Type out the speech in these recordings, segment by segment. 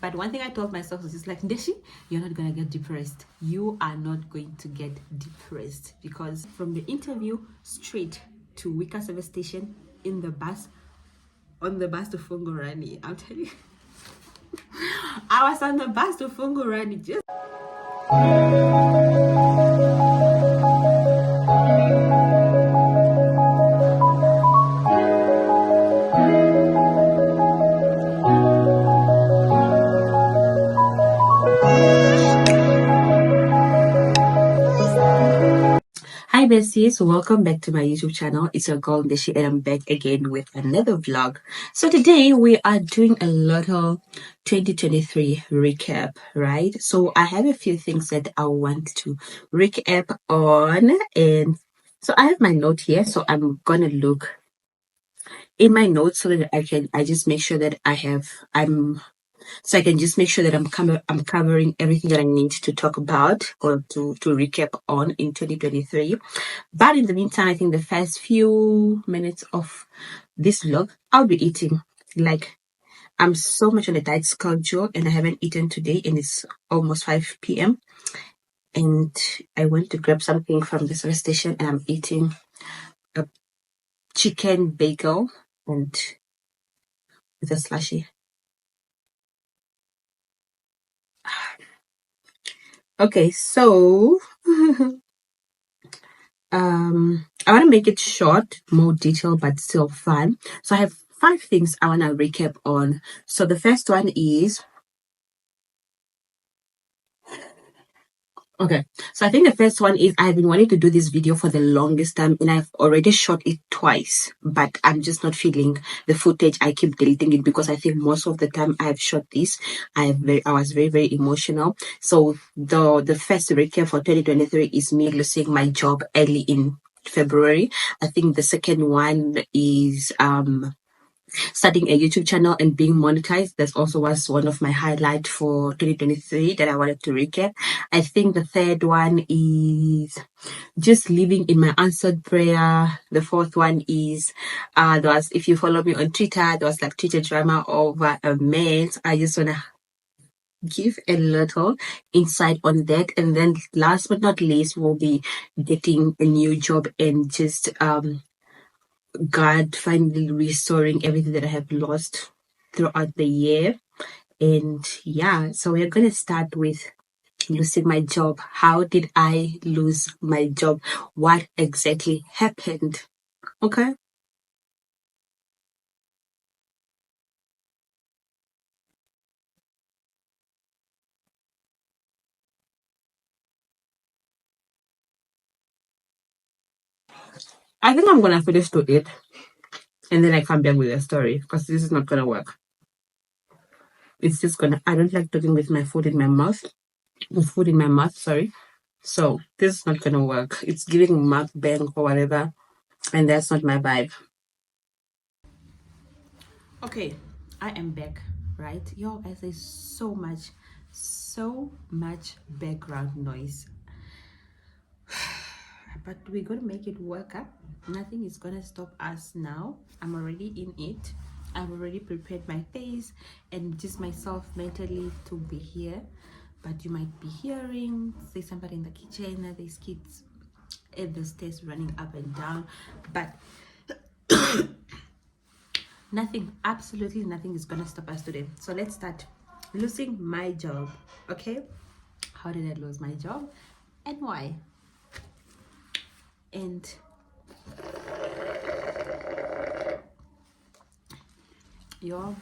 But one thing I told myself was just like, Ndeshy, you're not gonna get depressed. You are not going to get depressed, because from the interview straight to Wika service station, in the bus, on the bus to Fungorani, I'm telling you, I was on the bus to Fungorani just. Hi besties, welcome back to my YouTube channel. It's your girl Ndeshy, and I'm back again with another vlog. So today we are doing a little 2023 recap, right? So I have a few things that I want to recap on, and so I have my note here, so I'm gonna look in my notes so that I just make sure that I can just make sure that I'm covering everything that I need to talk about or to recap on in 2023. But in the meantime, I think the first few minutes of this vlog, I'll be eating. Like, I'm so much on a tight schedule and I haven't eaten today, and it's almost 5 p.m. And I went to grab something from the service station, and I'm eating a chicken bagel and with a slushy. Okay, so I want to make it short, more detailed, but still fun. So I have 5 things I want to recap on. So the first one is, okay, so I think the first one is, I've been wanting to do this video for the longest time, and I've already shot it twice, but I'm just not feeling the footage. I keep deleting it because I think most of the time I've shot this, I was very, very emotional. So the first recap for 2023 is me losing my job early in February. I think the second one is starting a YouTube channel and being monetized. That also was one of my highlights for 2023 that I wanted to recap. I think the third one is just living in my answered prayer. The fourth one is there was, if you follow me on Twitter, there was like Twitter drama over a man. So I just wanna give a little insight on that. And then last but not least, we'll be getting a new job and just God finally restoring everything that I have lost throughout the year. And yeah, so we're going to start with losing my job. How did I lose my job? What exactly happened? Okay. I think I'm going to finish to it and then I come back with a story, because this is not going to work. It's just going to, I don't like talking with my food in my mouth, sorry. So this is not going to work. It's giving mukbang or whatever, and that's not my vibe. Okay, I am back, right? Yo, guys, there's so much background noise. But we're gonna make it work up. Nothing is gonna stop us now. I'm already in it. I've already prepared my face and just myself mentally to be here. But you might be hearing, say, somebody in the kitchen, there's kids at the stairs running up and down. But nothing, absolutely nothing is gonna stop us today. So let's start. Losing my job. Okay, how did I lose my job and why? And y'all,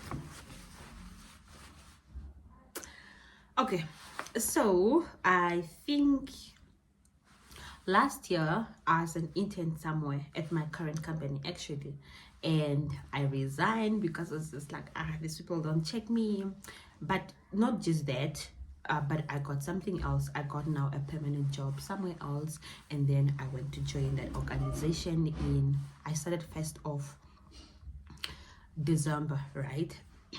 okay, so I think last year I was an intern somewhere at my current company actually, and I resigned because it's just like, these people don't check me. But not just that, but I got something else. I got now a permanent job somewhere else, and then I went to join that organization I started 1st of December, right?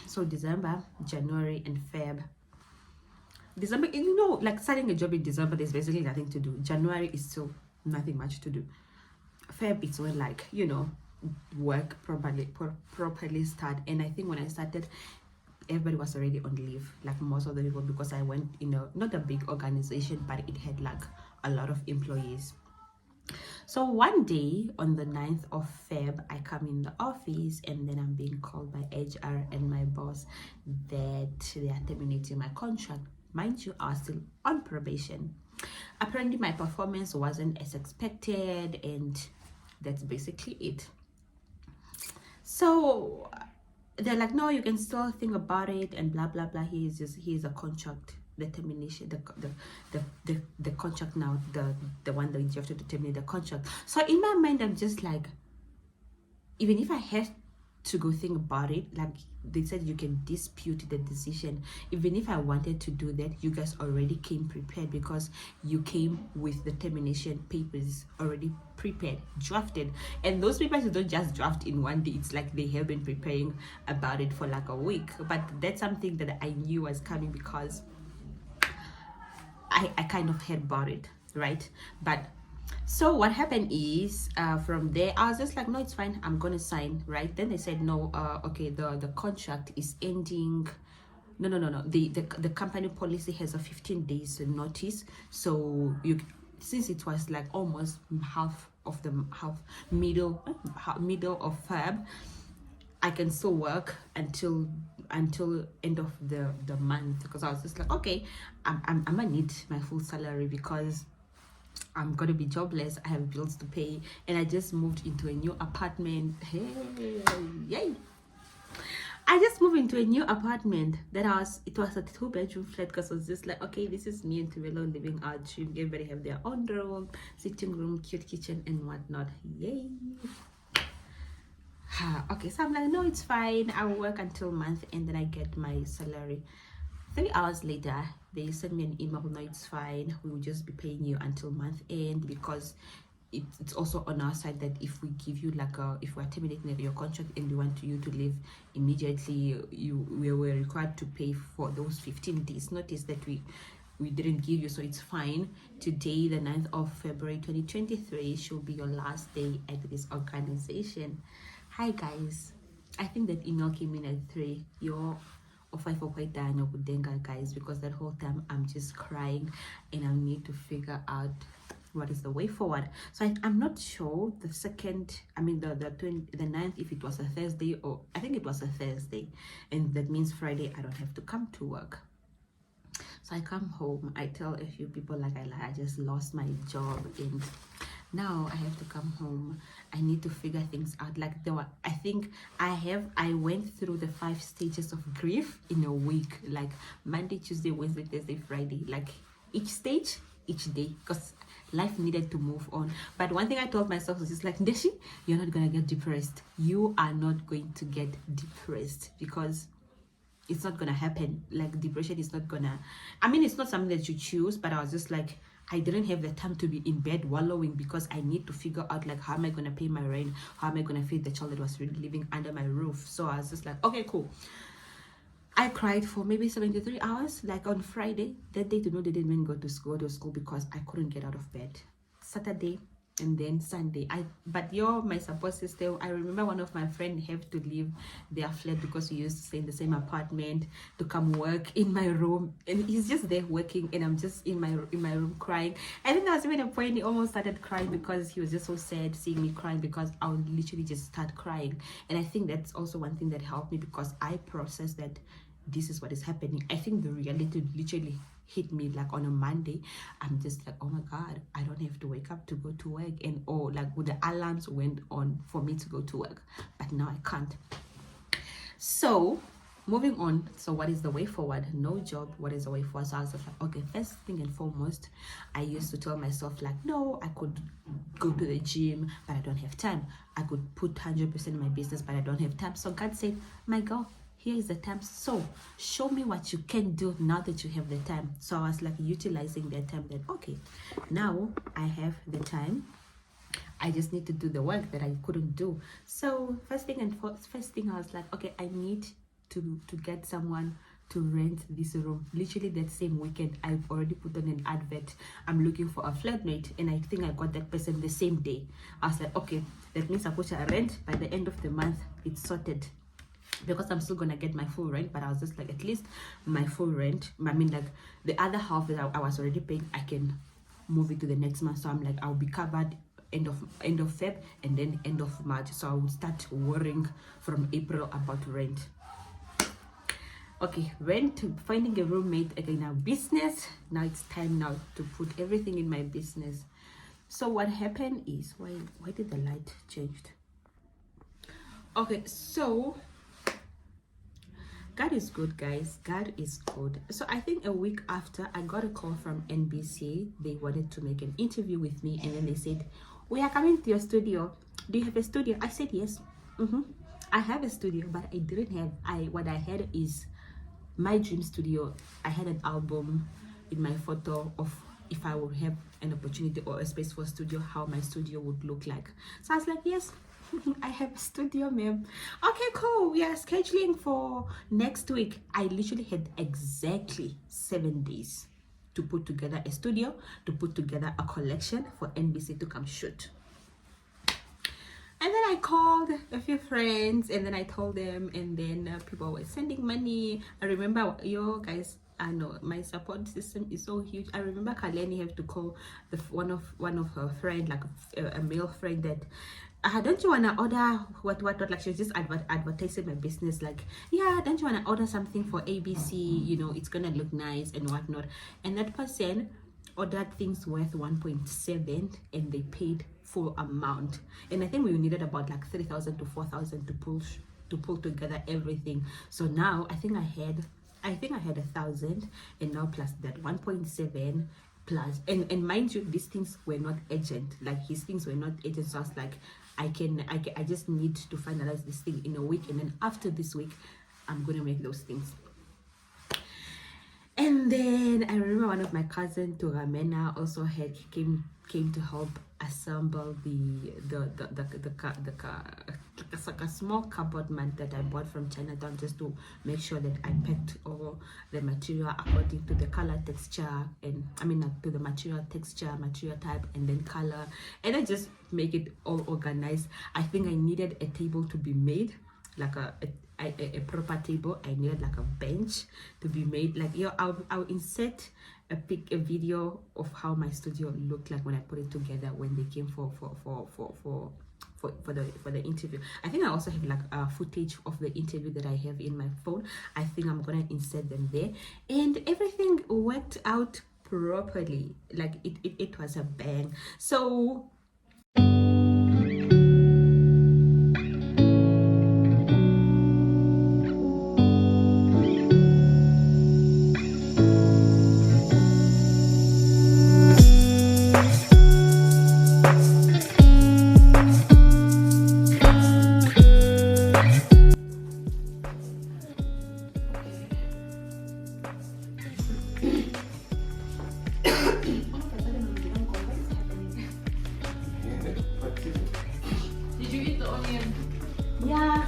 So December, January, and Feb. December, like starting a job in December, there's basically nothing to do. January is still nothing much to do. Feb is when, work properly start. And I think when I started, everybody was already on leave, like most of the people, because I went in a not a big organization, but it had like a lot of employees. So one day on the 9th of Feb, I come in the office and then I'm being called by HR and my boss that they are terminating my contract. Mind you, I was still on probation. Apparently my performance wasn't as expected, and that's basically it. So they're like, no, you can still think about it and blah blah blah. Here's a contract determination, the contract now, the one that you have to determine the contract. So in my mind, I'm just like, even if I had to go think about it, like they said you can dispute the decision. Even if I wanted to do that, you guys already came prepared, because you came with the termination papers already prepared, drafted, and those papers you don't just draft in one day. It's like they have been preparing about it for like a week. But that's something that I knew was coming, because I kind of heard about it, right? But so what happened is, from there I was just like, no, it's fine, I'm gonna sign, right? Then they said, no, okay, the contract is ending. No, the company policy has a 15 days notice. So you, since it was like almost middle of Feb, I can still work until end of the month, because I was just like, okay, I'm gonna need my full salary, because I'm gonna be jobless, I have bills to pay, and I just moved into a new apartment. Hey, yay! I just moved into a new apartment it was a 2-bedroom flat, because I was just like, okay, this is me and Tumelo living our dream. Everybody have their own room, sitting room, cute kitchen and whatnot. Yay! Okay, so I'm like, no, it's fine, I'll work until month and then I get my salary. 3 hours later, they sent me an email, no, it's fine, we will just be paying you until month end, because it's also on our side that if we give you like if we're terminating your contract and we want you to leave immediately, we were required to pay for those 15 days notice that we didn't give you. So it's fine. Today, the 9th of February 2023, should be your last day at this organization. Hi guys, I think that email came in at 3. Your of 5 guys, because that whole time I'm just crying and I need to figure out what is the way forward. So I'm not sure the 9th, if it was a Thursday, or I think it was a Thursday, and that means Friday I don't have to come to work. So I come home, I tell a few people like I just lost my job and now I have to come home. I need to figure things out. Like I went through the 5 stages of grief in a week, like Monday, Tuesday, Wednesday, Thursday, Friday, like each stage, each day, because life needed to move on. But one thing I told myself was just like, Ndeshy, you're not gonna get depressed. You are not going to get depressed, because it's not gonna happen. Like depression is not gonna, it's not something that you choose, but I was just like, I didn't have the time to be in bed wallowing, because I need to figure out like, how am I gonna pay my rent, how am I gonna feed the child that was really living under my roof. So I was just like, okay, cool. I cried for maybe 73 hours, like on Friday. That day, they didn't even go to school because I couldn't get out of bed. Saturday and then Sunday. But my support system, I remember one of my friends have to leave their flat because we used to stay in the same apartment, to come work in my room, and he's just there working and I'm just in my room crying. And then there was even a point he almost started crying, because he was just so sad seeing me crying, because I would literally just start crying. And I think that's also one thing that helped me, because I processed that this is what is happening. I think the reality literally hit me like on a Monday. I'm just like, oh my god, I don't have to wake up to go to work, and like the alarms went on for me to go to work, but now I can't. So moving on, so what is the way forward? No job, what is the way forward? So I was like, okay, first thing and foremost, I used to tell myself like, no, I could go to the gym, but I don't have time. I could put 100% in my business, but I don't have time. So God said, my girl, here is the time, so show me what you can do now that you have the time. So I was like utilizing that time, that okay, now I have the time, I just need to do the work that I couldn't do. So first thing I was like, okay, I need to get someone to rent this room. Literally that same weekend, I've already put on an advert, I'm looking for a flatmate, and I think I got that person the same day. I was like, okay, that means I put a rent, by the end of the month it's sorted. because I'm still gonna get my full rent, but I was just like, at least my full rent, I mean, like the other half that I was already paying, I can move it to the next month. So I'm like, I'll be covered end of Feb and then end of March. So I will start worrying from April about rent. Okay, rent, finding a roommate. Again, now business. Now it's time now to put everything in my business. So what happened is, why did the light changed? Okay, so God is good, guys. God is good. So I think a week after, I got a call from NBC. They wanted to make an interview with me, and then they said, we are coming to your studio. Do you have a studio? I said yes. I have a studio, but I didn't have, what I had is my dream studio. I had an album in my photo of if I would have an opportunity or a space for studio, how my studio would look like. So I was like, yes, I have a studio, ma'am. Okay, cool. We are scheduling for next week. I literally had exactly 7 days to put together a studio, to put together a collection for NBC to come shoot. And then I called a few friends, and then I told them, and then people were sending money. I remember, yo guys, I know my support system is so huge. I remember Kaleni have to call one of her friend, like a male friend, that don't you want to order what like she was just advertising my business, like, yeah, don't you want to order something for ABC, you know, it's gonna look nice and whatnot. And that person ordered things worth 1.7 and they paid full amount, and I think we needed about like 3,000 to 4,000 to pull together everything. So now I think I had 1,000, and now plus that 1.7 plus, and mind you, these things were not urgent, like his things were not urgent. So I was like, I just need to finalize this thing in a week, and then after this week I'm gonna make those things. And then I remember one of my cousins, Turamena, also came to help assemble like a small cupboard mat that I bought from Chinatown, just to make sure that I packed all the material according to the color texture, and I mean to the material texture, material type, and then color, and I just make it all organized. I think I needed a table to be made, like a proper table. I needed like a bench to be made. Like, I'll insert a video of how my studio looked like when I put it together, when they came for the interview. I think I also have like footage of the interview that I have in my phone. I think I'm gonna insert them there, and everything worked out properly. Like it was a bang. So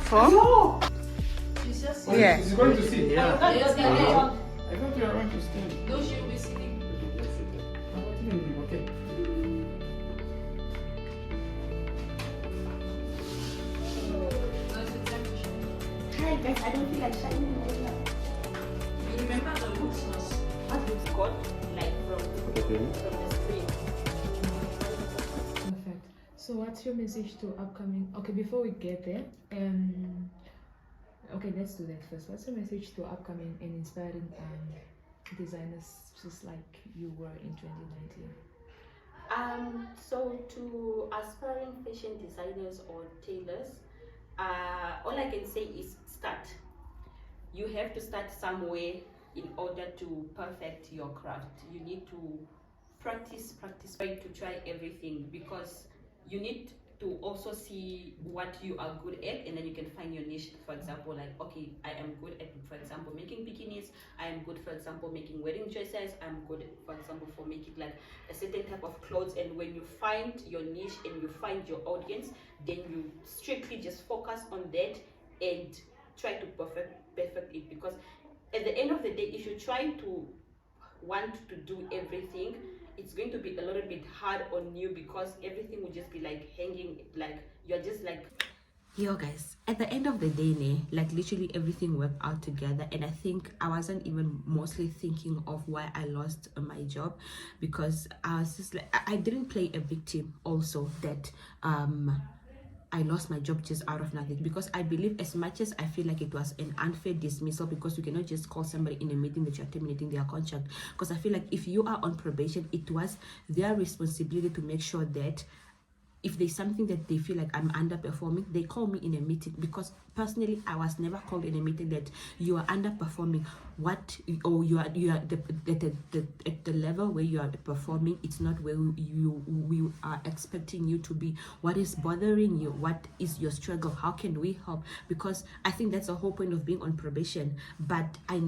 For? Yeah. She's going to sit. Yeah. I thought you were going to stand. No, she will be sitting. Okay. hi guys, I don't feel like shining right now. You remember the books? What looks good, like from the screen. Perfect. So what's your message to upcoming? Okay, before we get there, okay, let's do that first. What's your message to upcoming and inspiring designers, just like you were in 2019? So to aspiring fashion designers or tailors, all I can say is start. You have to start somewhere in order to perfect your craft. You need to practice, try to try everything, because you need to also see what you are good at, and then you can find your niche. For example, like, okay, I am good at, for example, making bikinis. I am good, for example, making wedding dresses. I'm good, for example, for making like a certain type of clothes. And when you find your niche and you find your audience, then you strictly just focus on that and try to perfect it. Because at the end of the day, if you try to want to do everything, it's going to be a little bit hard on you, because everything will just be like hanging, like you're just like Yo guys, at the end of the day, like literally everything worked out together, and I think I wasn't even mostly thinking of why I lost my job, because I was just like I didn't play a victim also that I lost my job just out of nothing, because I believe, as much as I feel like it was an unfair dismissal, because you cannot just call somebody in a meeting that you're terminating their contract, because I feel like if you are on probation, it was their responsibility to make sure that if there's something that they feel like I'm underperforming, they call me in a meeting, because personally I was never called in a meeting that you are underperforming, what, or you are at the level where you are performing, it's not where we are expecting you to be. What is bothering you? What is your struggle? How can we help? Because I think that's the whole point of being on probation. But I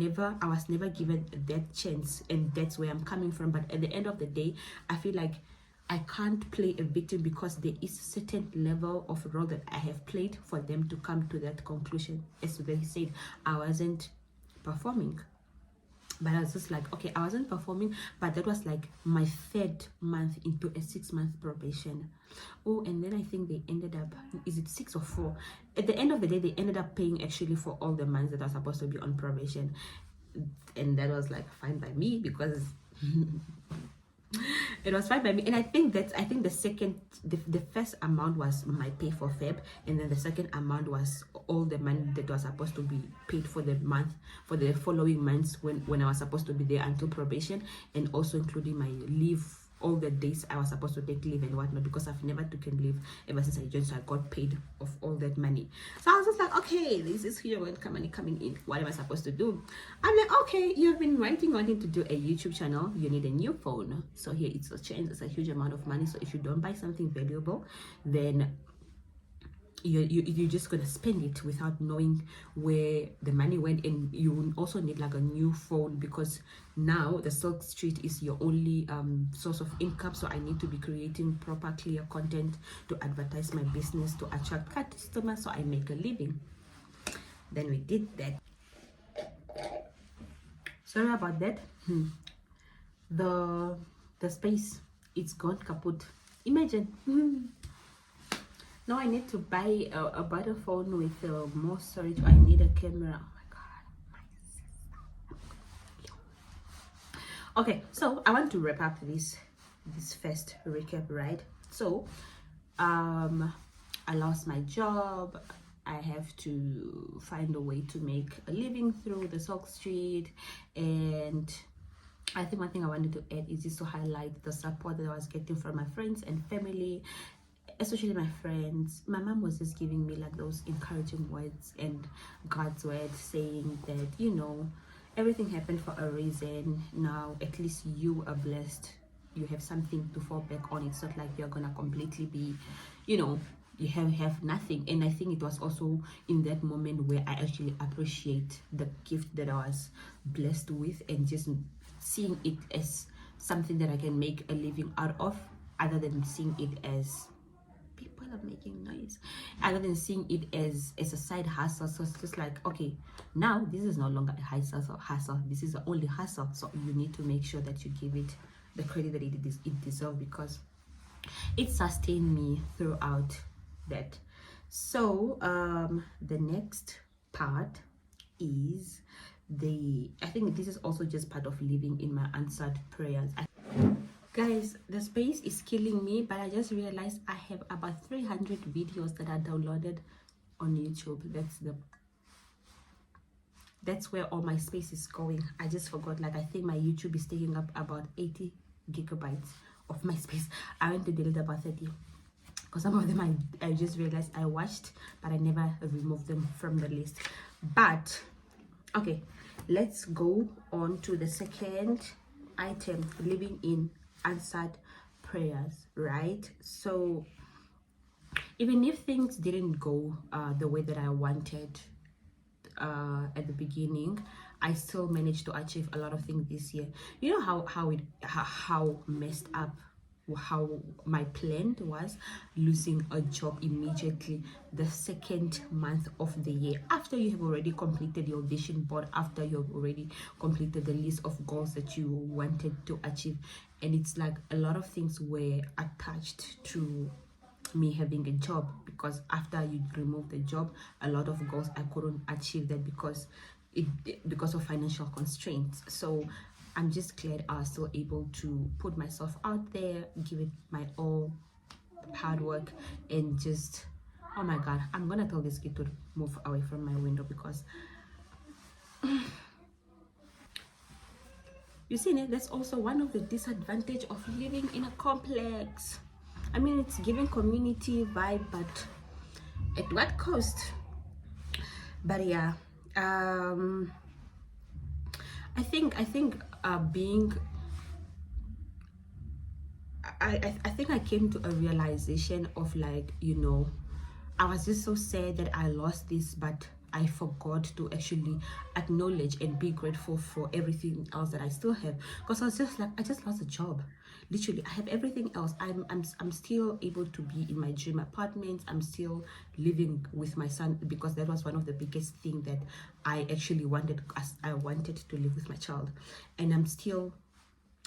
was never given that chance, and that's where I'm coming from. But at the end of the day, I feel like I can't play a victim, because there is a certain level of role that I have played for them to come to that conclusion. As they said, I wasn't performing. But I was just like, okay, I wasn't performing, but that was like my 3rd month into a 6-month probation. Oh, and then I think they ended up, is it 6 or 4? At the end of the day, they ended up paying actually for all the months that I was supposed to be on probation. And that was like fine by me, because it was fine by me. And I think the first amount was my pay for Feb, and then the second amount was all the money that was supposed to be paid for the month, for the following months when I was supposed to be there until probation, and also including my leave, all the days I was supposed to take leave and whatnot, because I've never taken leave ever since I joined, so I got paid of all that money. So I was just like, okay, this is here when money coming in. What am I supposed to do? I'm like, okay, you've been wanting to do a YouTube channel, you need a new phone. So here it's a change, it's a huge amount of money. So if you don't buy something valuable, then you're just gonna spend it without knowing where the money went. And you also need like a new phone, because now the Silk Street is your only source of income. So I need to be creating proper clear content to advertise my business, to attract customers, so I make a living. Then we did that. Sorry about that. The space, it's gone kaput. Imagine. Now I need to buy a better phone with more storage. I need a camera. Oh my god. Okay, so I want to wrap up this first recap, right? So I lost my job. I have to find a way to make a living through the Silk Street. And I think one thing I wanted to add is just to highlight the support that I was getting from my friends and family, especially my friends. My mom was just giving me like those encouraging words, and God's word saying that, you know, everything happened for a reason. Now at least you are blessed, you have something to fall back on. It's not like you're gonna completely be, you know, you have nothing. And I think it was also in that moment where I actually appreciate the gift that I was blessed with, and just seeing it as something that I can make a living out of, other than seeing it as people are making noise, other than seeing it as a side hustle. So it's just like, okay, now this is no longer a hustle, this is the only hustle. So you need to make sure that you give it the credit that it deserves, because it sustained me throughout that. So the next part is I think this is also just part of living in my answered prayers. Guys, the space is killing me, but I just realized I have about 300 videos that are downloaded on YouTube. That's where all my space is going. I just forgot. Like, I think my YouTube is taking up about 80 gigabytes of my space. I went to delete about 30, because some of them I just realized I watched, but I never removed them from the list. But okay, let's go on to the second item, living in answered prayers, right? So even if things didn't go the way that I wanted at the beginning, I still managed to achieve a lot of things this year. You know how messed up how my plan was, losing a job immediately the second month of the year, after you have already completed your vision board, after you've already completed the list of goals that you wanted to achieve. And it's like a lot of things were attached to me having a job, because after you remove the job, a lot of goals I couldn't achieve that because of financial constraints. So I'm just glad I was still able to put myself out there, give it my all hard work, and just, oh my god, I'm gonna tell this kid to move away from my window, because you see, that's also one of the disadvantage of living in a complex. I mean, it's giving community vibe, but at what cost? But yeah, I think being I think I came to a realization of, like, I was just so sad that I lost this, but I forgot to actually acknowledge and be grateful for everything else that I still have. Because I was just like, I just lost a job. Literally, I have everything else. I'm still able to be in my dream apartment. I'm still living with my son, because that was one of the biggest thing that I actually wanted. I wanted to live with my child, and I'm still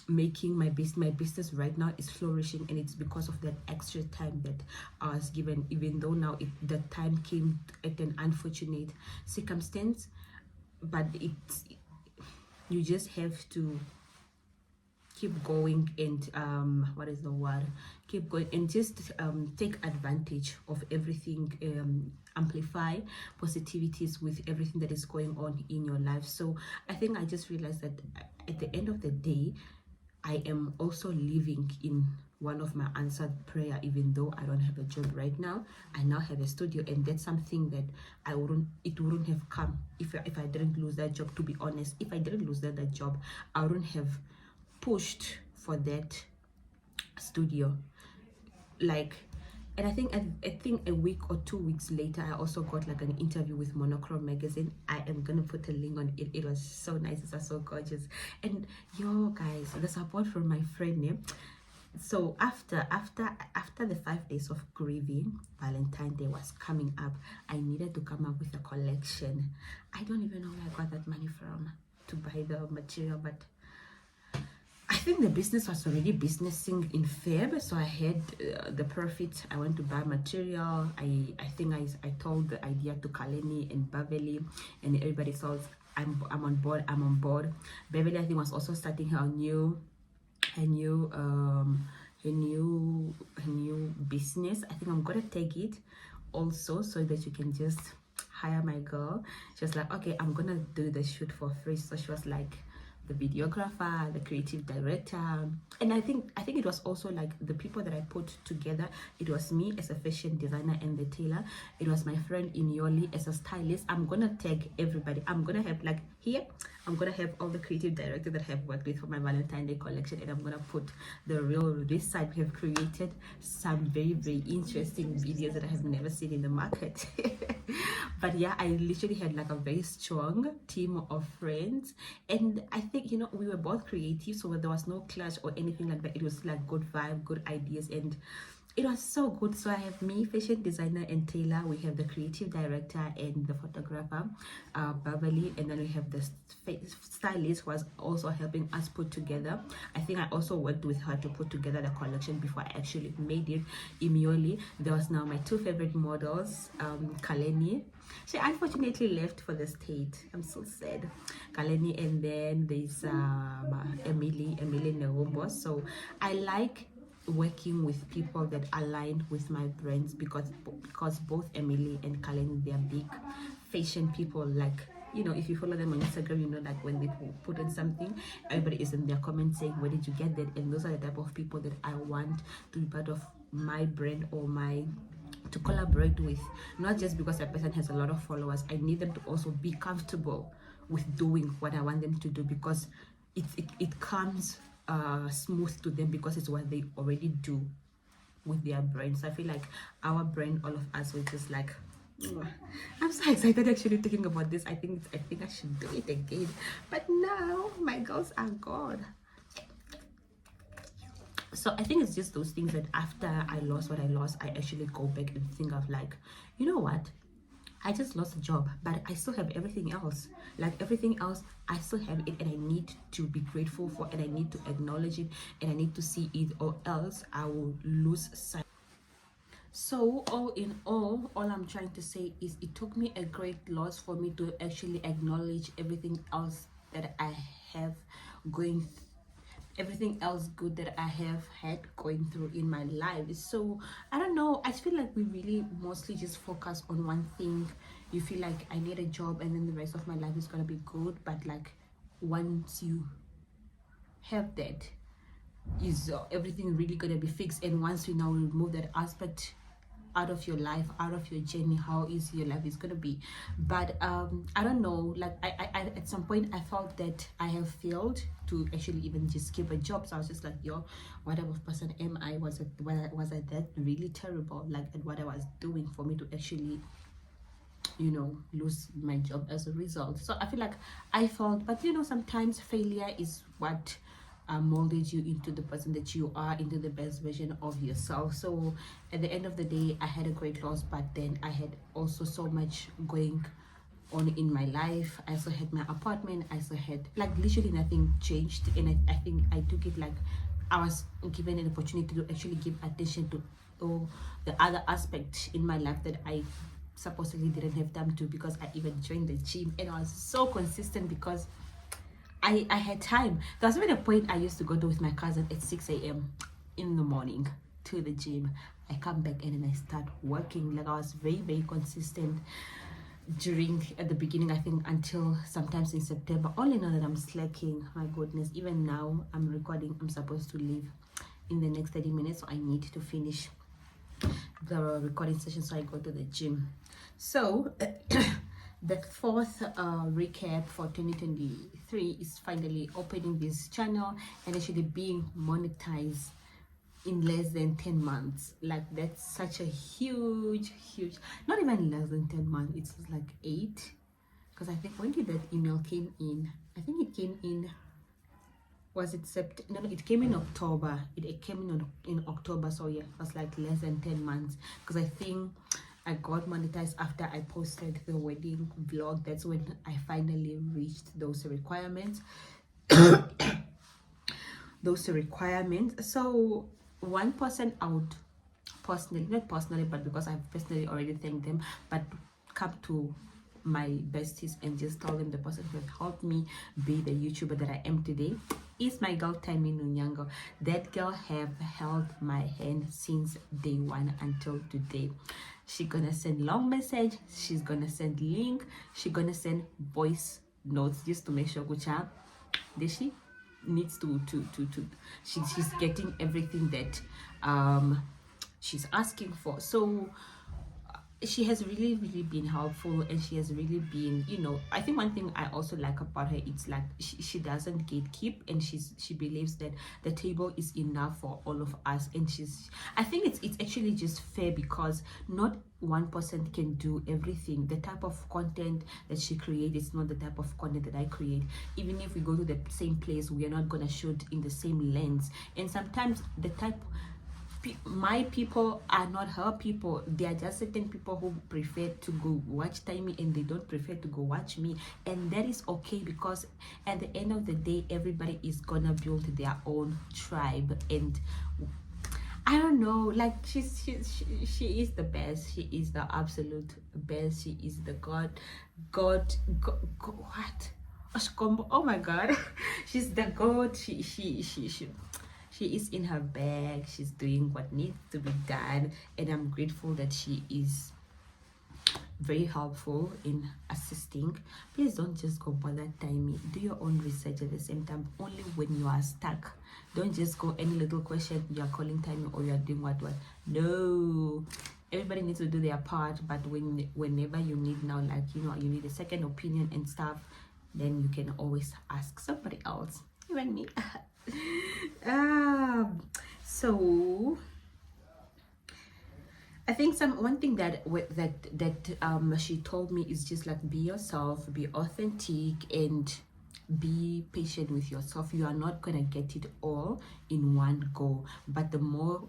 making my business right now is flourishing, and it's because of that extra time that I was given, even though now the time came at an unfortunate circumstance. But you just have to keep going, and what is the word, keep going, and just take advantage of everything, amplify positivities with everything that is going on in your life. So I think I just realized that at the end of the day, I am also living in one of my answered prayer. Even though I don't have a job right now, I now have a studio, and that's something that it wouldn't have come if I didn't lose that job. To be honest, if I didn't lose that job, I wouldn't have pushed for that studio. Like, and I think a week or 2 weeks later, I also got like an interview with Monochrome magazine. I am gonna put a link on it. It was so nice. It was so gorgeous. And yo guys, the support from my friend, so after the 5 days of grieving, Valentine's Day was coming up. I needed to come up with a collection. I don't even know where I got that money from to buy the material, but I think the business was already businessing in Feb, so I had the profit. I went to buy material. I think I told the idea to Kaleni and Beverly, and everybody thought I'm on board. I'm on board. Beverly, I think, was also starting her new business. I think I'm gonna take it also, so that you can just hire my girl. She was like, okay, I'm gonna do the shoot for free. So she was like the videographer, the creative director, and I think it was also like the people that I put together. It was me as a fashion designer and the tailor. It was my friend Inyoli as a stylist. I'm gonna tag everybody. I'm gonna have, like, here, I'm gonna have all the creative directors that I have worked with for my Valentine's Day collection, and I'm gonna put this side. We have created some very, very interesting videos that I have never seen in the market. But yeah, I literally had like a very strong team of friends, and I think, we were both creative, so there was no clash or anything like that. It was like good vibe, good ideas, and it was so good. So I have me, fashion designer and tailor. We have the creative director and the photographer, Beverly, and then we have the stylist who was also helping us put together. I think I also worked with her to put together the collection before I actually made it. Imioli. There was now my two favorite models, Kaleni. She unfortunately left for the state. I'm so sad. Kaleni, and then there's Emily Nerumbo. So I like working with people that align with my brands, because both Emily and Kaleni, they are big fashion people. Like, if you follow them on Instagram, like when they put in something, everybody is in their comments saying, where did you get that? And those are the type of people that I want to be part of my brand, or to collaborate with. Not just because a person has a lot of followers. I need them to also be comfortable with doing what I want them to do, because it comes smooth to them, because it's what they already do with their brand. So I feel like our brand, all of us, were just like, I'm so excited actually thinking about this. I think I should do it again, but now my girls are gone. So I think it's just those things that after I lost what I lost, I actually go back and think of, like, you know what, I just lost a job, but I still have everything else. Like, everything else, I still have it, and I need to be grateful for, and I need to acknowledge it, and I need to see it, or else I will lose sight. So all in all I'm trying to say is it took me a great loss for me to actually acknowledge everything else that I have going everything else good that I have had going through in my life. So I don't know, I feel like we really mostly just focus on one thing. You feel like I need a job and then the rest of my life is gonna be good, but like once you have that, is everything really gonna be fixed? And once you now remove that aspect out of your life, out of your journey, how easy your life is gonna be. But I don't know, like I at some point I felt that I have failed to actually even just keep a job. So I was just like, yo, what type of person am I? Was I that really terrible, like, at what I was doing for me to actually, you know, lose my job as a result? So I feel like I felt, but you know, sometimes failure is what molded you into the person that you are, into the best version of yourself. So at the end of the day, I had a great loss, but then I had also so much going on in my life. I also had my apartment, I also had, like, literally nothing changed. And I think I took it like I was given an opportunity to actually give attention to all the other aspects in my life that I supposedly didn't have time to, because I even joined the gym and I was so consistent because I had time. There was even a point I used to go to with my cousin at 6 a.m. in the morning to the gym. I come back and then I start working. Like, I was very consistent during, at the beginning, I think, until sometimes in September. Only now that I'm slacking, my goodness. Even now I'm recording, I'm supposed to leave in the next 30 minutes, so I need to finish the recording session so I go to the gym. So the fourth recap for 2023 is finally opening this channel and actually being monetized in less than 10 months. Like, that's such a huge, not even less than 10 months, it's like 8, because I think, when did that email came in? I think it came in, was it September? No, it came in October. It came in October. So yeah, it was like less than 10 months, because I think I got monetized after I posted the wedding vlog. That's when I finally reached those requirements. So one person I would personally, not personally, but because I've personally already thanked them, but come to my besties and just tell them the person who has helped me be the YouTuber that I am today is my girl Tammy Nunyango. That girl have held my hand since day one until today. She gonna send long message, she's gonna send link, she gonna send voice notes just to make sure Kucha Ndeshy needs to she's getting everything that she's asking for. So she has really been helpful, and she has really been, you know, I think one thing I also like about her, it's like she doesn't gatekeep, and she believes that the table is enough for all of us. And I think it's actually just fair, because not one person can do everything. The type of content that she creates is not the type of content that I create. Even if we go to the same place, we are not gonna shoot in the same lens. And sometimes the type, my people are not her people. There are just certain people who prefer to go watch Timey, and they don't prefer to go watch me, and that is okay, because at the end of the day, everybody is gonna build their own tribe. And I don't know, like, she is the best. She is the absolute best. She is the god what, oh my god. She's the god. She is in her bag. She's doing what needs to be done, and I'm grateful that she is very helpful in assisting. Please don't just go bother Timey. Do your own research at the same time. Only when you are stuck, don't just go any little question, you are calling Timey, or you are doing what. No, everybody needs to do their part. But whenever you need, now, like, you know, you need a second opinion and stuff, then you can always ask somebody else, even me. So I think one thing that she told me is just like, be yourself, be authentic, and be patient with yourself. You are not gonna get it all in one go, but the more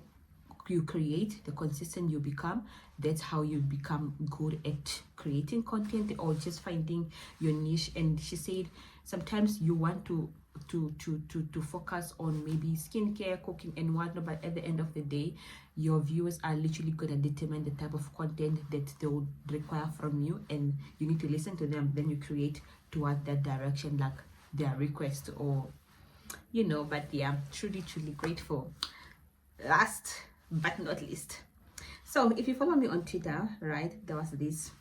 you create, the consistent you become. That's how you become good at creating content, or just finding your niche. And she said sometimes you want to to focus on maybe skincare, cooking and whatnot, but at the end of the day your viewers are literally going to determine the type of content that they would require from you, and you need to listen to them, then you create toward that direction, like their request, or you know. But yeah, truly grateful. Last but not least, so if you follow me on Twitter, right, there was this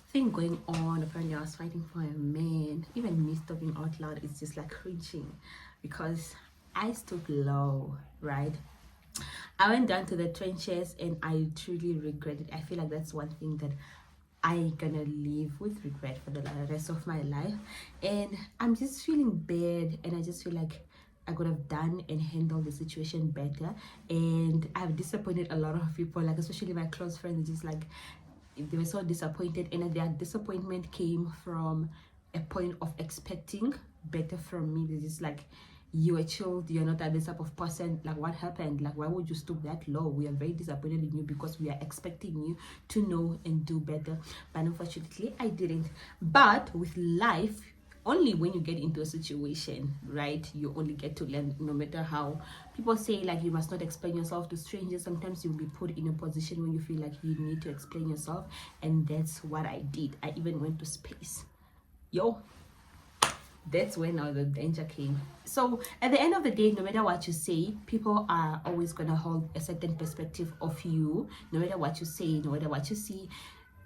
thing going on. Apparently I was fighting for a man. Even me talking out loud is just like cringing, because I stood low, right? I went down to the trenches and I truly regret it. I feel like that's one thing that I gonna live with regret for the rest of my life, and I'm just feeling bad, and I just feel like I could have done and handled the situation better. And I've disappointed a lot of people, like especially my close friends. Just like they were so disappointed, and their disappointment came from a point of expecting better from me. They're just like, you were chilled, you're not this type of person, like what happened, like why would you stoop that low? We are very disappointed in you because we are expecting you to know and do better. But unfortunately I didn't. But with life, only when you get into a situation, right, you only get to learn. No matter how people say like you must not explain yourself to strangers, sometimes you'll be put in a position when you feel like you need to explain yourself, and that's what I did. I even went to space. Yo, that's when now the danger came. So at the end of the day, no matter what you say, people are always gonna hold a certain perspective of you. No matter what you say, no matter what you see,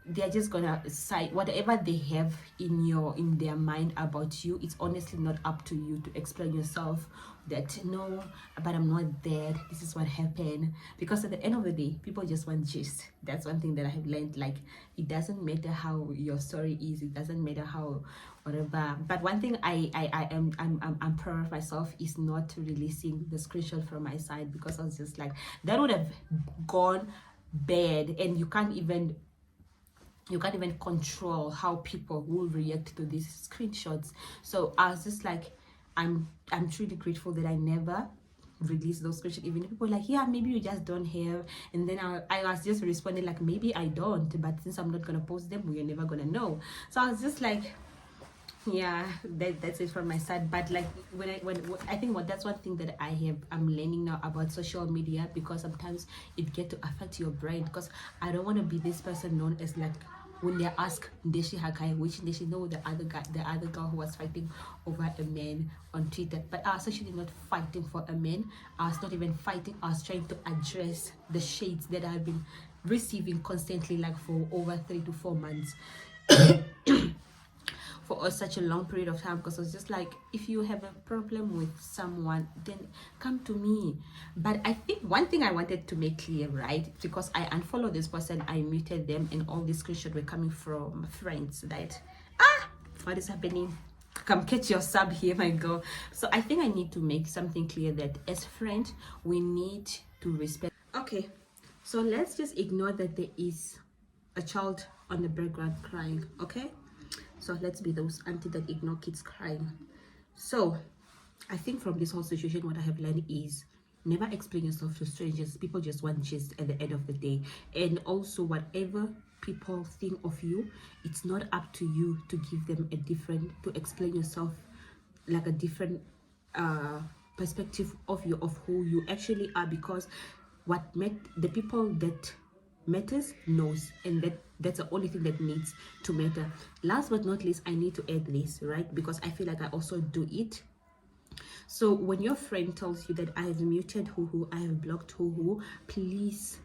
they're just gonna cite whatever they have in their mind about you. It's honestly not up to you to explain yourself that no, but I'm not dead, this is what happened. Because at the end of the day, people just want gist. That's one thing that I have learned. Like, it doesn't matter how your story is, it doesn't matter how whatever. But one thing I'm proud of myself is not releasing the screenshot from my side, because I was just like, that would have gone bad, and you can't even control how people will react to these screenshots. So I was just like, I'm truly grateful that I never released those screenshots. Even if people were like, yeah, maybe you just don't have, and then I was just responding like, maybe I don't, but since I'm not gonna post them, we're never gonna know. So I was just like, yeah, that's it from my side. But like when I think that's one thing that I'm learning now about social media, because sometimes it get to affect your brain. Because I don't want to be this person known as like, when they ask Ndeshy Hakai, which Ndeshy know the other girl who was fighting over a man on Twitter. But I was actually not fighting for a man. I was not even fighting. I was trying to address the shades that I've been receiving constantly, like for over 3 to 4 months. For such a long period of time, because I was just like, if you have a problem with someone, then come to me. But I think one thing I wanted to make clear, right, because I unfollowed this person, I muted them, and all these screenshots were coming from friends, right? What is happening? Come catch your sub here, my girl. So I think I need to make something clear, that as friends we need to respect. Okay, so let's just ignore that there is a child on the background crying, okay? So let's be those auntie that ignore kids crying. So I think from this whole situation, what I have learned is never explain yourself to strangers. People just want gist at the end of the day. And also, whatever people think of you, it's not up to you to give them to explain yourself like a different perspective of you, of who you actually are. Because the people that matters knows, and that's the only thing that needs to matter. Last but not least, I need to add this, right, because I feel like I also do it. So when your friend tells you that I have muted who, I have blocked who, please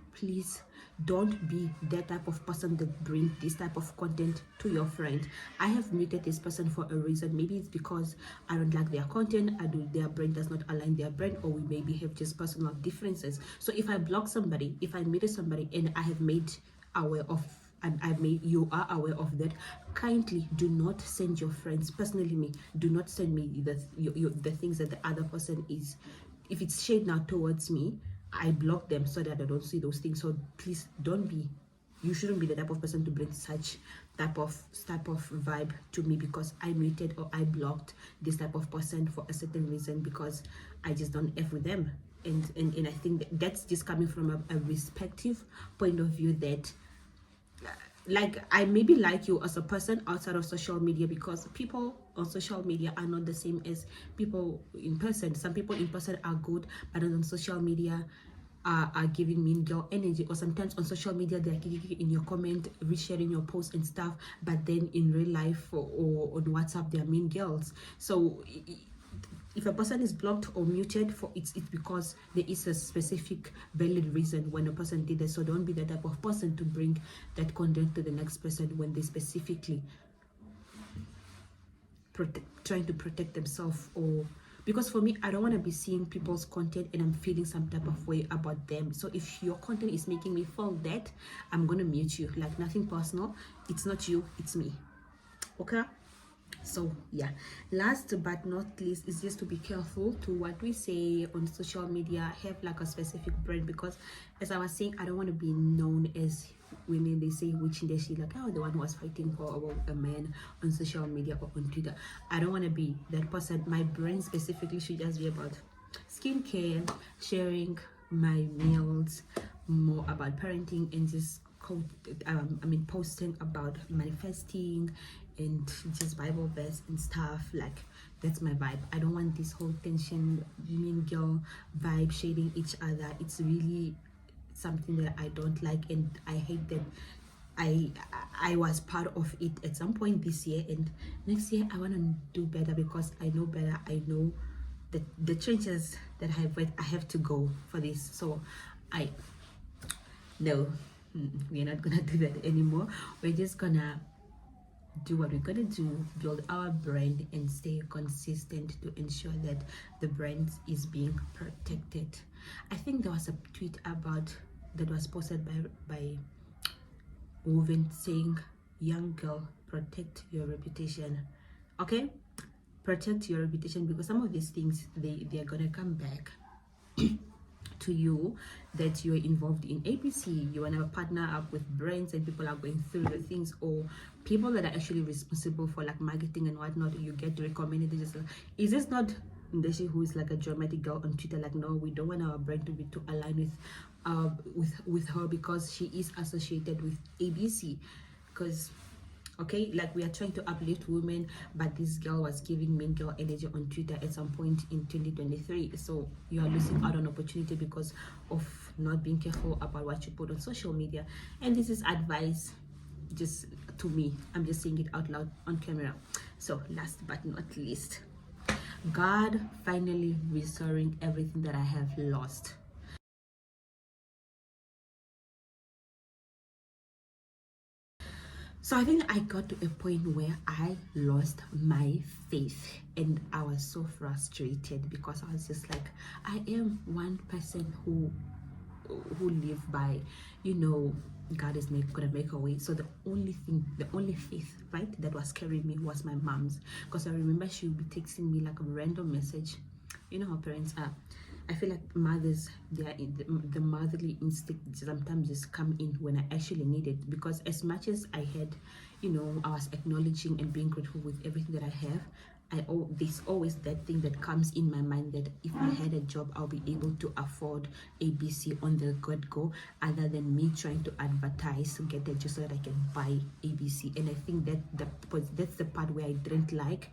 don't be that type of person that brings this type of content to your friend. I have muted this person for a reason. Maybe it's because I don't like their content, their brain does not align their brain, or we maybe have just personal differences. So if I block somebody, if I muted somebody, and I have made aware of, and you are aware of that, kindly do not send your friends, personally me, do not send me the things that the other person is, if it's shade now towards me, I block them so that I don't see those things. So please you shouldn't be the type of person to bring such type of vibe to me, because I muted or I blocked this type of person for a certain reason, because I just don't F with them. And I think that's just coming from a respective point of view, that like I maybe like you as a person outside of social media, because people on social media are not the same as people in person. Some people in person are good, but on social media are giving mean girl energy, or sometimes on social media they're in your comment, resharing your posts and stuff, but then in real life or on WhatsApp they're mean girls. So if a person is blocked or muted, for it's because there is a specific valid reason when a person did that. So don't be the type of person to bring that content to the next person when they specifically trying to protect themselves. Or because for me, I don't want to be seeing people's content and I'm feeling some type of way about them. So if your content is making me feel that, I'm gonna mute you. Like, nothing personal, it's not you, it's me. Okay, so yeah, last but not least is just to be careful to what we say on social media. Have like a specific brand, because as I was saying, I don't want to be known as, when they say which Ndeshy, like, oh, the one who was fighting for a man on social media or on Twitter. I don't want to be that person. My brand specifically should just be about skincare, sharing my meals, more about parenting, and just posting about manifesting and just Bible verse and stuff. Like, that's my vibe. I don't want this whole tension, mean girl vibe, shading each other. It's really something that I don't like, and I hate that I was part of it at some point this year, and next year I want to do better, because I know better. I know that the trenches that I have to go for this. So I no, we're not gonna do that anymore. We're just gonna do what we're gonna do, build our brand and stay consistent to ensure that the brand is being protected. I think there was a tweet about that was posted by Woven saying, young girl, protect your reputation. Okay, protect your reputation, because some of these things, they're gonna come back to you, that you're involved in ABC, you want to partner up with brands and people are going through the things, or people that are actually responsible for like marketing and whatnot, you get recommended. Just like, is this not Ndeshy, who is like a dramatic girl on Twitter? Like, no, we don't want our brand to be to align with her, because she is associated with ABC. Because okay, like, we are trying to uplift women, but this girl was giving mean girl energy on Twitter at some point in 2023. So you are losing out on opportunity because of not being careful about what you put on social media. And this is advice just to me, I'm just saying it out loud on camera. So last but not least, God finally restoring everything that I have lost. So I think I got to a point where I lost my faith, and I was so frustrated, because I was just like, I am one person who live by, God is gonna make a way. So the only faith, right, that was carrying me was my mom's, because I remember she would be texting me like a random message. You know how parents are. I feel like mothers, they are the motherly instinct sometimes just come in when I actually need it, because as much as I had, I was acknowledging and being grateful with everything that I have. There's always that thing that comes in my mind, that if I had a job, I'll be able to afford ABC on the good go, other than me trying to advertise to get that just so that I can buy ABC. And I think that's the part where I didn't like.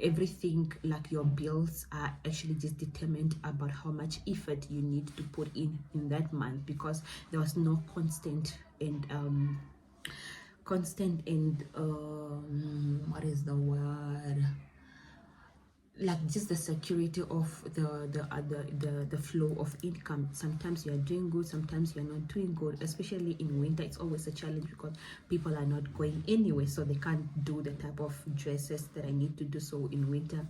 Everything, like your bills, are actually just determined about how much effort you need to put in that month, because there was no constant and what is the word, like, just the security of the flow of income. Sometimes you are doing good, sometimes you're not doing good. Especially in winter, it's always a challenge, because people are not going anywhere, so they can't do the type of dresses that I need to do. So in winter,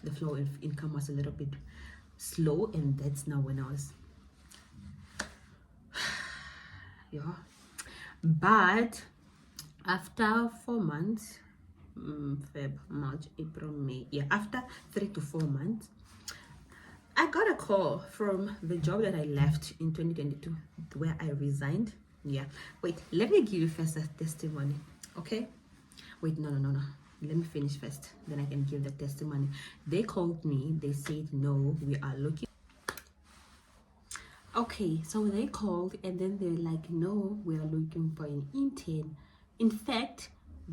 the flow of income was a little bit slow, and that's now when I was yeah. But after 4 months, Feb, March, April, May, yeah, after 3 to 4 months, I got a call from the job that I left in 2022, where I resigned. Yeah, wait, let me give you first a testimony. Okay, wait, no, let me finish first, then I can give the testimony. They called me, they said, no, we are looking. Okay, so they called, and then they're like, no, we are looking for an intern. In fact,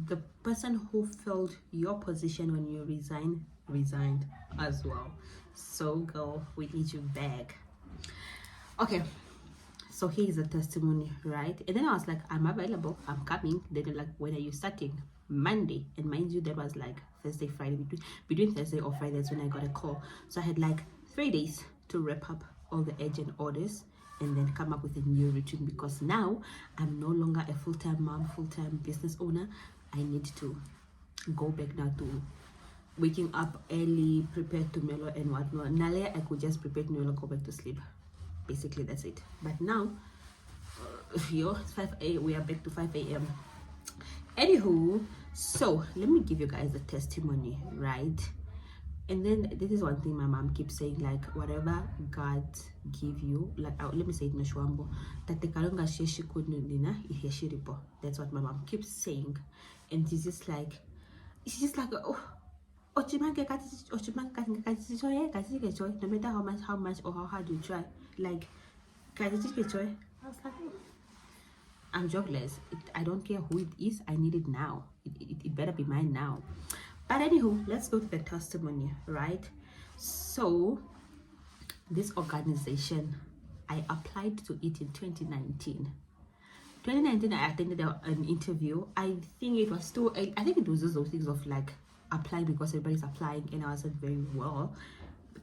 the person who filled your position when you resigned as well. So girl, we need you back. Okay, so here's a testimony, right? And then I was like, I'm available, I'm coming. Then they're like, when are you starting? Monday. And mind you, that was like Thursday, Friday, between Thursday or Friday, that's when I got a call. So I had like 3 days to wrap up all the urgent orders and then come up with a new routine, because now I'm no longer a full-time mom, full-time business owner. I need to go back now to waking up early, prepare to mellow and whatnot. Nalia, I could just prepare to mellow, go back to sleep. Basically, that's it. But now, it's 5 a.m. We are back to 5 a.m. Anywho, so let me give you guys a testimony, right? And then this is one thing my mom keeps saying, like, whatever God give you, like, let me say it in Shwambo, that's what my mom keeps saying. And she's just like, oh, no matter how much or how hard you try, like, I was like, I'm jobless. I don't care who it is. I need it now. It better be mine now. But anywho, let's go to the testimony, right? So this organization, I applied to it in 2019. 2019, I attended an interview. I think it was too, I think it was just those things of like applying because everybody's applying, and I wasn't very well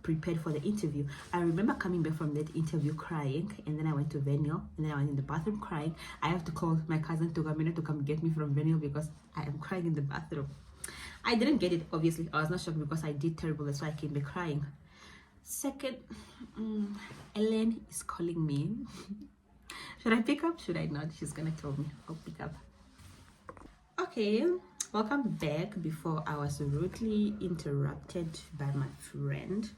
prepared for the interview. I remember coming back from that interview crying, and then I went to Venue, and then I went in the bathroom crying. I have to call my cousin to come get me from Venue because I am crying in the bathroom. I didn't get it, obviously. I was not shocked because I did terrible. That's why I came back crying. Second, Ellen is calling me. Should I pick up? Should I not? She's gonna tell me. I'll pick up. Okay, welcome back. Before I was rudely interrupted by my friend,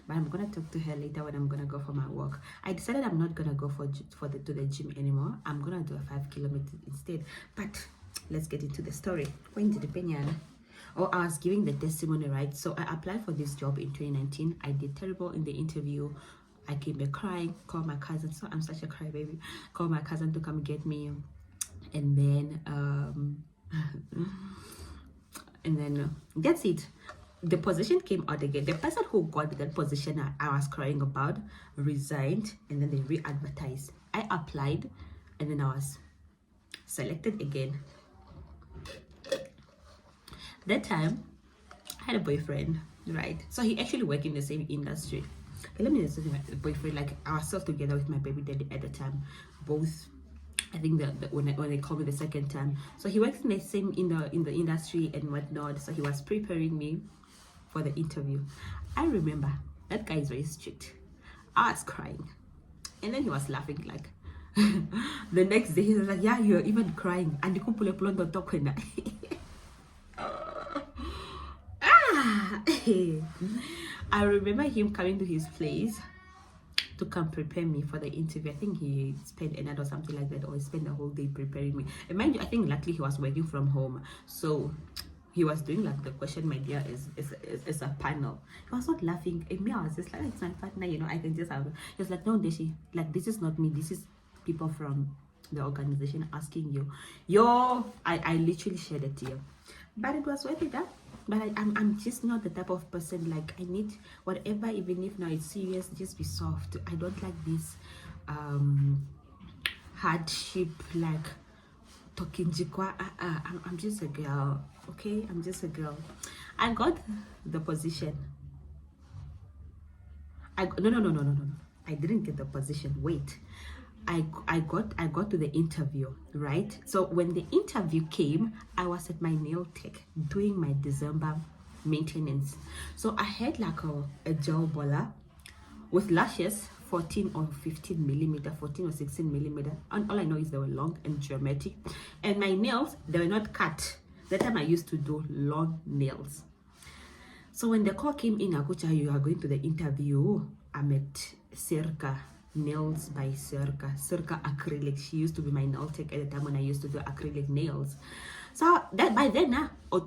but I'm gonna talk to her later when I'm gonna go for my walk. I decided I'm not gonna go to the gym anymore. I'm gonna do a 5 kilometers instead. But let's get into the story. When did the I was giving the testimony, right? So I applied for this job in 2019. I did terrible in the interview. I came back crying, called my cousin. So I'm such a crybaby. Called my cousin to come get me, and then that's it. The position came out again. The person who got that position I was crying about resigned, and then they re-advertised. I applied, and then I was selected again. That time I had a boyfriend, right? So he actually worked in the same industry. Okay, let me just say my boyfriend, like, I was still together with my baby daddy at the time. Both, I think that when they called me the second time, so he works in the same in the industry and whatnot. So he was preparing me for the interview. I remember that guy is very strict. I was crying, and then he was laughing, like, the next day he was like, yeah, you're even crying, and you couldn't talk. I remember him coming to his place to come prepare me for the interview. I think he spent a night or something like that, or he spent the whole day preparing me. And mind you, I think luckily he was working from home, so he was doing like the question, my dear, is a panel. He was not laughing. And me, I was just like, it's my partner, you know, I can just have. He was like, no, Ndeshy, like, this is not me. This is people from the organization asking you. I literally shared a tear, but it was worth it. But I'm just not the type of person, like, I need whatever, even if now it's serious, just be soft. I don't like this hardship, like talking jikwa. I'm just a girl, okay? I'm just a girl. I got the position. No. I didn't get the position. Wait. I got to the interview, right? So when the interview came, I was at my nail tech doing my December maintenance. So I had like a gel bola with lashes, 14 or 15 millimeter, 14 or 16 millimeter, and all I know is they were long and dramatic. And my nails, they were not cut. That time I used to do long nails. So when the call came in, Akucha, you are going to the interview, I'm at circa nails by Circa acrylic. She used to be my nail tech at the time when I used to do acrylic nails. So that by then so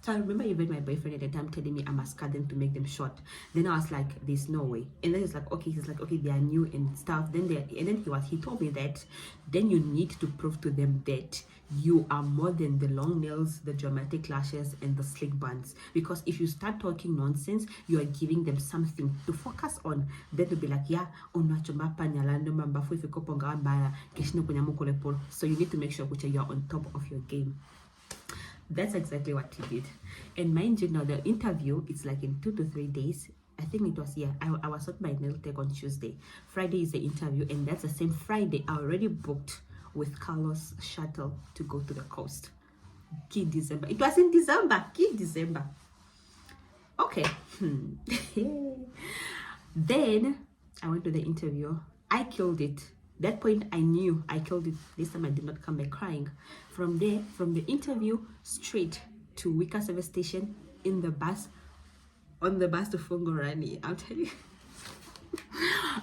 I remember even my boyfriend at the time telling me I must cut them to make them short. Then I was like, there's no way. And then he's like, okay, they are new and stuff. Then he told me that then you need to prove to them that you are more than the long nails, the dramatic lashes, and the slick buns. Because if you start talking nonsense, you are giving them something to focus on. Then they'll be like, yeah, so you need to make sure that you're on top of your game. That's exactly what he did. And mind you, now the interview, it's like in 2 to 3 days. I think it was, I was at my nail tech on Tuesday. Friday is the interview, and that's the same Friday I already booked with Carlos shuttle to go to the coast. Key December. It was in December. Key December. Okay. Then I went to the interview. I killed it. That point I knew I killed it. This time I did not come back crying. From there, from the interview straight to Wika service station in the bus, on the bus to Fungorani. I'm telling you.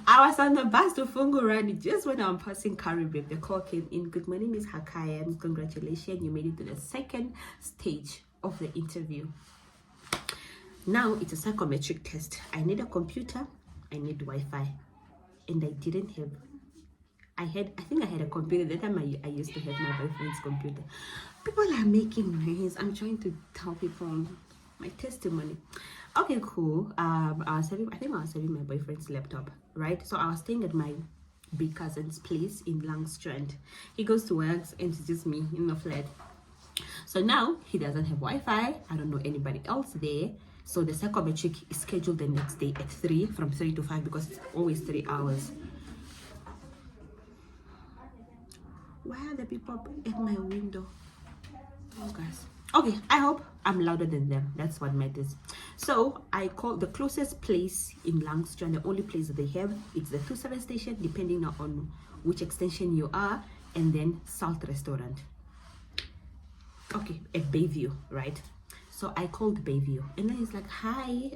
I was on the bus to Fungorani just when I'm passing Caribbean. The call came in. Good morning, Miss Hakayam. Congratulations, you made it to the second stage of the interview. Now it's a psychometric test. I need a computer, I need Wi-Fi, and I didn't have. I think I had a computer. That time I used to have my boyfriend's computer. People are making noise. I'm trying to tell people my testimony. Okay, cool. I think I was having my boyfriend's laptop, right? So I was staying at my big cousin's place in Langstrand. He goes to work and it's just me in the flat. So now he doesn't have Wi-Fi. I don't know anybody else there. So the psychometric is scheduled the next day at 3, from 3 to 5, because it's always 3 hours. Why are the people at my window? Oh, guys. Okay, I hope I'm louder than them. That's what matters. So I called the closest place in Langstrand. The only place that they have, it's the 27 station, depending on which extension you are, and then Salt Restaurant. Okay, at Bayview, right? So I called Bayview, and then he's like, hi,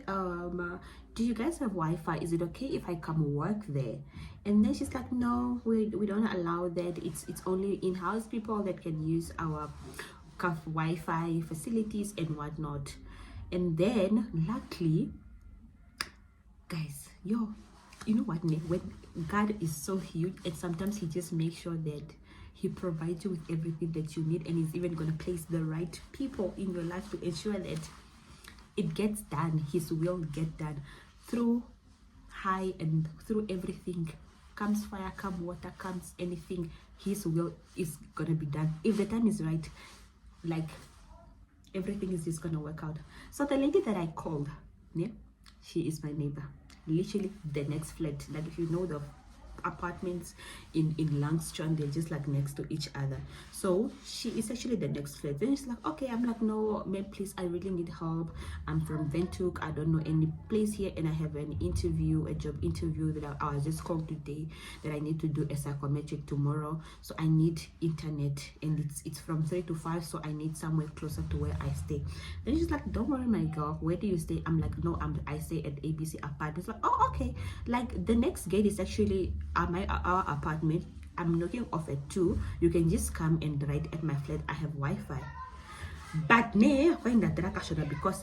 do you guys have Wi-Fi? Is it okay if I come work there? And then she's like, no, we don't allow that. It's only in-house people that can use our Wi-Fi facilities and whatnot. And then luckily, guys, you know what, when God is so huge, and sometimes he just makes sure that he provides you with everything that you need, and he's even going to place the right people in your life to ensure that it gets done. His will get done through high and through everything. Comes fire, come water, comes anything, his will is going to be done. If the time is right, like, everything is just going to work out. So the lady that I called, yeah, she is my neighbor. Literally the next flat. Like, if you know the apartments in Langstrand, they're just like next to each other. So she is actually the next flat. Then she's like, okay. I'm like, no, man, please, I really need help. I'm from Ventuk. I don't know any place here, and I have an interview, a job interview that I was just called today, that I need to do a psychometric tomorrow. So I need internet, and it's from 3 to 5, so I need somewhere closer to where I stay. Then she's like, don't worry, my girl, where do you stay? I'm like, no, I stay at ABC apartments. Like, oh, okay. Like, the next gate is actually our apartment. I'm knocking off at 2. You can just come and right at my flat. I have Wi-Fi. But because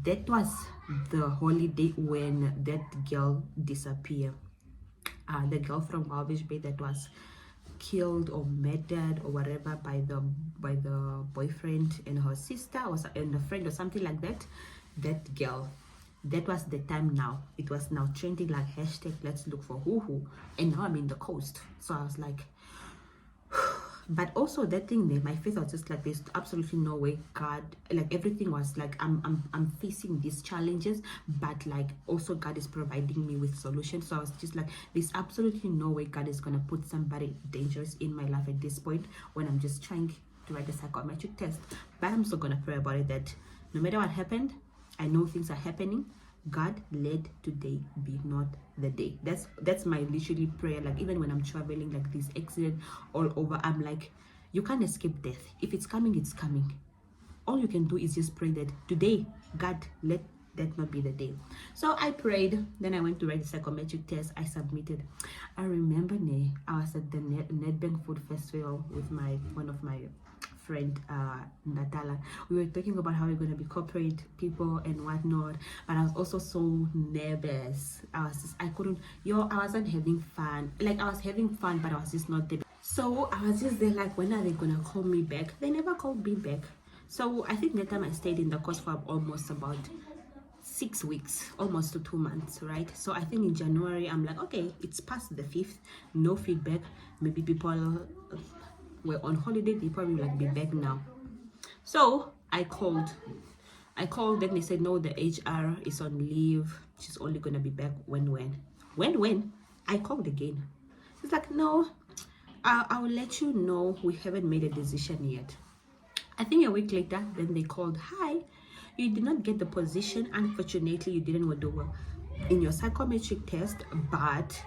that was the holiday when that girl disappeared. The girl from Walvish Bay that was killed or murdered or whatever by the boyfriend and her sister and a friend or something like that. That girl. That was the time now. It was now trending like hashtag let's look for who. And now I'm in the coast. So I was like, but also that thing there, my faith was just like, there's absolutely no way God, like everything was like, I'm facing these challenges, but like also God is providing me with solutions. So I was just like, there's absolutely no way God is gonna put somebody dangerous in my life at this point when I'm just trying to write a psychometric test. But I'm still gonna pray about it, that no matter what happened, I know things are happening. God, let today be not the day. That's my literally prayer. Like, even when I'm traveling, like this accident all over, I'm like, you can't escape death. If it's coming, it's coming. All you can do is just pray that today, God, let that not be the day. So I prayed. Then I went to write the psychometric test. I submitted. I remember I was at the Nedbank Food Festival with one of my friend Natala. We were talking about how we're going to be corporate people and whatnot, but I was also so nervous. I wasn't having fun. Like, I was having fun, but I was just not there. So I was just there like, when are they gonna call me back? They never called me back. So I think that time I stayed in the course for almost about 6 weeks, almost to 2 months, right? So I think in January I'm like, okay, it's past the 5th, no feedback. Maybe people were on holiday, they probably will like be back now. So I called, then they said no, the HR is on leave, she's only gonna be back when I called again. It's like, no, I will let you know, we haven't made a decision yet. I think a week later, then they called, hi, you did not get the position, unfortunately you didn't do well in your psychometric test, but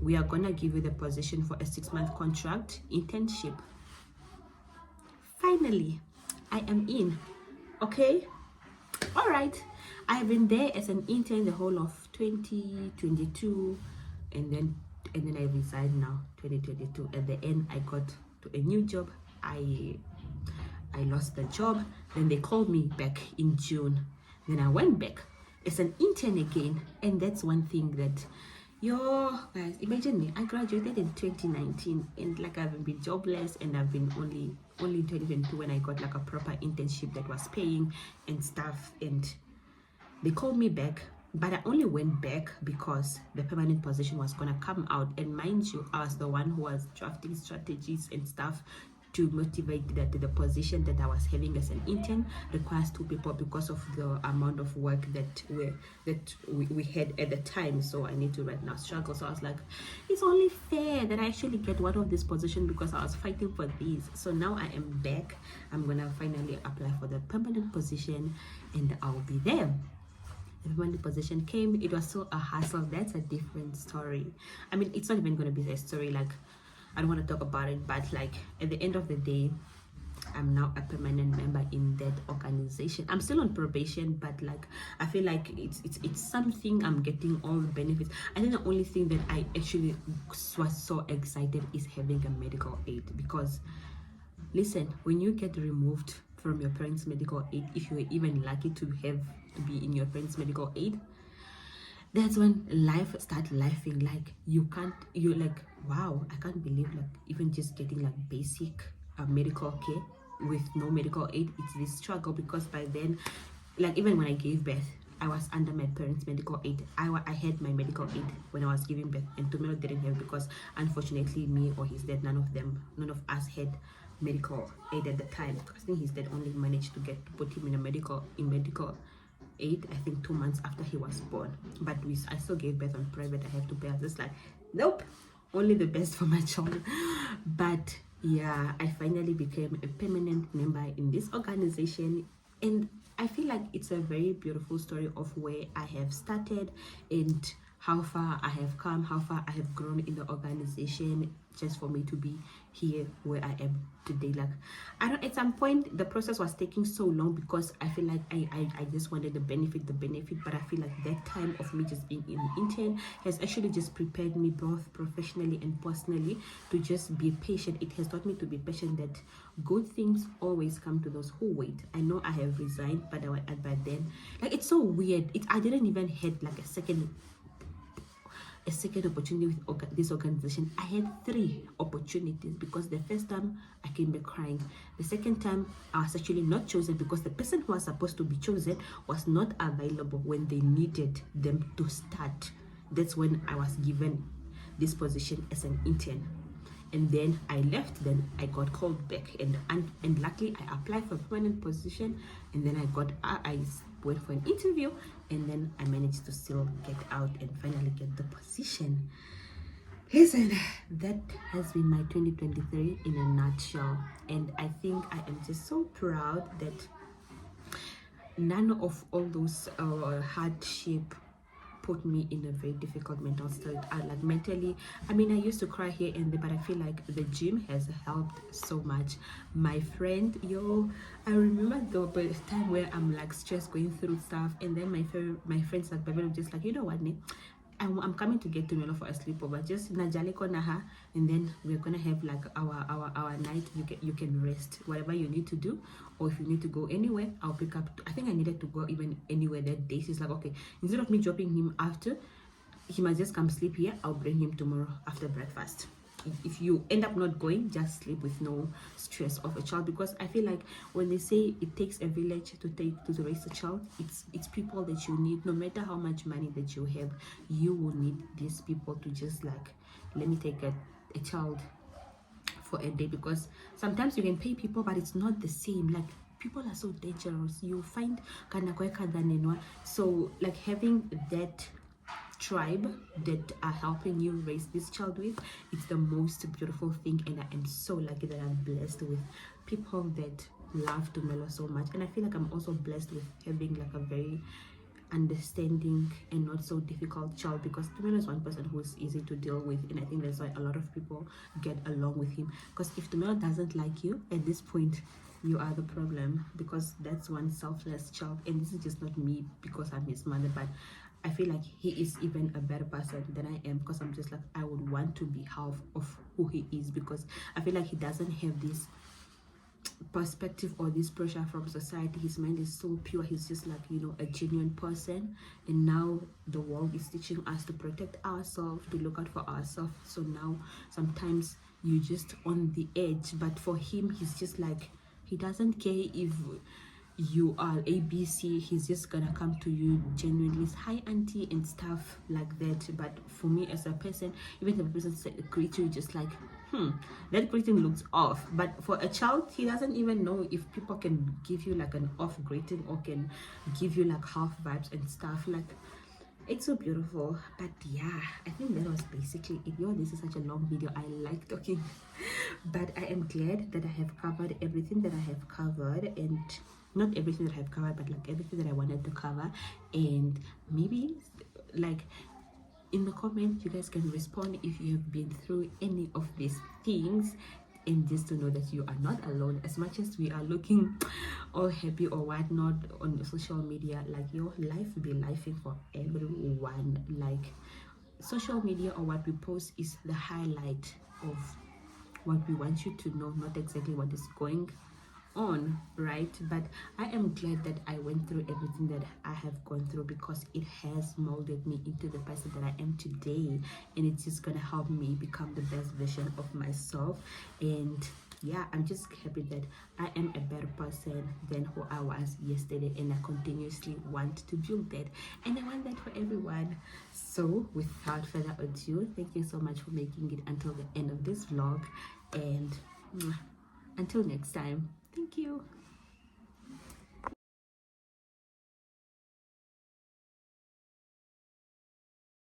we are gonna give you the position for a 6-month contract internship. Finally, I am in. Okay, all right. I've been there as an intern the whole of 2022, and then I resigned now 2022. At the end, I got to a new job. I lost the job. Then they called me back in June. Then I went back as an intern again. And that's one thing that, guys, imagine me. I graduated in 2019 and like I've been jobless, and I've been only in 2022 when I got like a proper internship that was paying and stuff. And they called me back, but I only went back because the permanent position was gonna come out. And mind you, I was the one who was drafting strategies and stuff to motivate that the position that I was having as an intern requires 2 people because of the amount of work that we had at the time. So I need to right now struggle. So I was like, it's only fair that I actually get one of this position because I was fighting for these. So now I am back. I'm gonna finally apply for the permanent position and I'll be there. When the position came, it was still a hassle. That's a different story. I mean, it's not even going to be a story like, I don't want to talk about it, but like at the end of the day, I'm now a permanent member in that organization. I'm still on probation, but like I feel like it's something I'm getting all the benefits. I think the only thing that I actually was so excited is having a medical aid, because listen, when you get removed from your parents' medical aid, if you were even lucky to be in your parents' medical aid, that's when life start laughing. Like you're like, wow, I can't believe like even just getting like basic medical care with no medical aid, it's this struggle. Because by then, like even when I gave birth, I was under my parents' medical aid. I had my medical aid when I was giving birth, and Tomelo didn't have, because unfortunately me or his dad, none of us had medical aid at the time. I think his dad only managed to put him in medical aid, I think 2 months after he was born. But I still gave birth on private. I have to pay. I was just like, nope, only the best for my child. But yeah, I finally became a permanent member in this organization, and I feel like it's a very beautiful story of where I have started and how far I have come, how far I have grown in the organization, just for me to be here where I am today. Like, at some point the process was taking so long because I feel like I just wanted the benefit, but I feel like that time of me just being in intern has actually just prepared me both professionally and personally to just be patient. It has taught me to be patient, that good things always come to those who wait. I know I have resigned, but then, like, it's so weird. I didn't even had like a second opportunity with this organization. I had 3 opportunities, because the first time I came back crying. The second time I was actually not chosen because the person who was supposed to be chosen was not available when they needed them to start. That's when I was given this position as an intern. And then I left, then I got called back, and luckily I applied for a permanent position, and then I went for an interview, and then I managed to still get out and finally get the position. Listen, that has been my 2023 in a nutshell, and I think I am just so proud that none of all those hardship put me in a very difficult mental state. I like mentally, I mean, I used to cry here and there, but I feel like the gym has helped so much. My friend, I remember the time where I'm like stressed going through stuff, and then my friends like Babel were just like, you know what, Nick, I'm coming to get to Melo for a sleepover. Just najaliko naha, and then we're gonna have like our night. You can rest whatever you need to do, or if you need to go anywhere, I'll pick up. I think I needed to go even anywhere that day. She's like, okay, instead of me dropping him after, he must just come sleep here. I'll bring him tomorrow after breakfast. If you end up not going, just sleep with no stress of a child, because I feel like when they say it takes a village to raise a child, it's people that you need. No matter how much money that you have, you will need these people to just like, let me take a child for a day, because sometimes you can pay people but it's not the same. Like, people are so dangerous. You find so like having that tribe that are helping you raise this child with, it's the most beautiful thing, and I am so lucky that I'm blessed with people that love Tumelo so much. And I feel like I'm also blessed with having like a very understanding and not so difficult child, because Tumelo is one person who's easy to deal with, and I think that's why a lot of people get along with him. Because if Tumelo doesn't like you at this point, you are the problem, because that's one selfless child. And this is just not me because I'm his mother, but I feel like he is even a better person than I am, because I'm just like, I would want to be half of who he is, because I feel like he doesn't have this perspective or this pressure from society. His mind is so pure. He's just like, a genuine person. And now the world is teaching us to protect ourselves, to look out for ourselves. So now sometimes you're just on the edge, but for him, he's just like, he doesn't care if you are ABC. He's just gonna come to you genuinely, hi auntie and stuff like that. But for me as a person, even if a person greets you, just like, that greeting looks off. But for a child, he doesn't even know if people can give you like an off greeting or can give you like half vibes and stuff. Like, it's so beautiful. But yeah, I think that was basically it. This is such a long video. I like talking but I am glad that I have covered everything that I have covered, and not everything that I have covered, but like everything that I wanted to cover. And maybe like in the comment you guys can respond if you have been through any of these things, and just to know that you are not alone. As much as we are looking all happy or whatnot on social media, like your life will be lifing for everyone. Like, social media or what we post is the highlight of what we want you to know, not exactly what is going on, right? But I am glad that I went through everything that I have gone through, because it has molded me into the person that I am today, and it's just gonna help me become the best version of myself. And yeah, I'm just happy that I am a better person than who I was yesterday, and I continuously want to build that, and I want that for everyone. So without further ado, thank you so much for making it until the end of this vlog, and until next time, thank you.